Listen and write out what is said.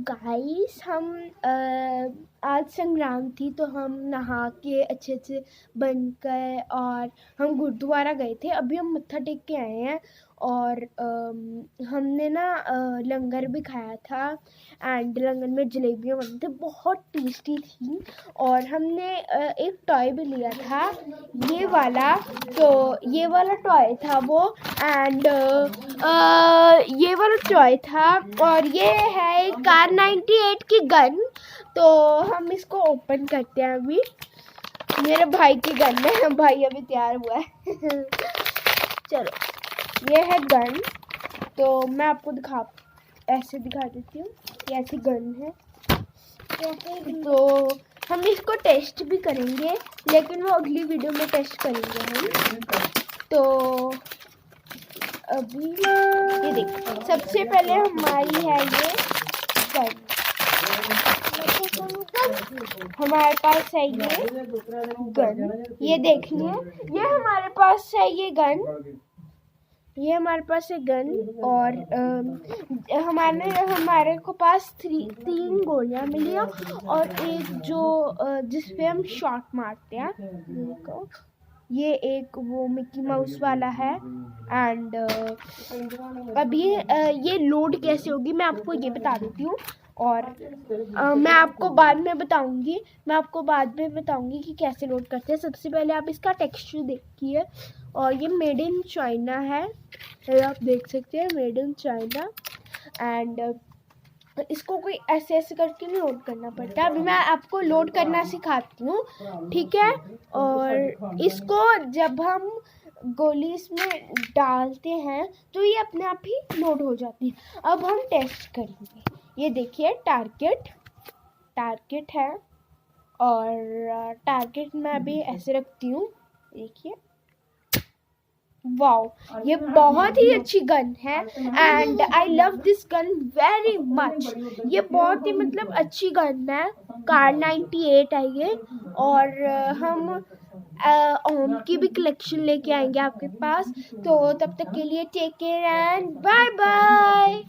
Guys हम आज संक्रांति थी तो हम नहा के अच्छे से बन गए और हम गुरुद्वारा गए थे। अभी हम मत्था टेक के आए हैं और हमने ना लंगर भी खाया था एंड लंगर में जलेबियाँ बनी थी, बहुत टेस्टी थी। और हमने एक टॉय भी लिया था, ये वाला। तो ये वाला टॉय था वो एंड ये वाला टॉय था और ये है कार 98 की गन। तो हम इसको ओपन करते हैं। अभी मेरे भाई की गन है, भाई अभी तैयार हुआ है। चलो ये है गन। तो मैं आपको ऐसे दिखा देती हूँ, ये ऐसी गन है। तो हम इसको टेस्ट भी करेंगे, लेकिन वो अगली वीडियो में टेस्ट करेंगे हम। तो अभी ये देखो, सबसे पहले हमारी है ये गन। हमारे पास है ये गन, ये देखिए, ये हमारे पास है ये गन, ये हमारे पास है गन। और हमारे को पास 3 गोलियां मिली और एक जो जिसपे हम शॉट मारते हैं, ये एक वो मिकी माउस वाला है। एंड अभी ये लोड कैसे होगी मैं आपको ये बता देती हूँ। और मैं आपको बाद में बताऊंगी कि कैसे लोड करते हैं। सबसे पहले आप इसका टेक्सचर देखिए, और ये मेड इन चाइना है, आप देख सकते हैं, मेड इन चाइना। एंड इसको कोई ऐसे करके नहीं लोड करना पड़ता। अभी मैं आपको लोड करना सिखाती हूँ, ठीक है। और इसको जब हम गोली इसमें डालते हैं तो ये अपने आप ही लोड हो जाती है। अब हम टेस्ट करेंगे। ये देखिए, टारगेट है और टारगेट मैं अभी ऐसे रखती हूँ, देखिए। वाओ, ये बहुत ही अच्छी गन है and I love this gun very much. ये बहुत ही मतलब अच्छी गन है, कार 98 है ये। और हम ओम की भी कलेक्शन लेके आएंगे आपके पास। तो तब तक के लिए take care and bye bye.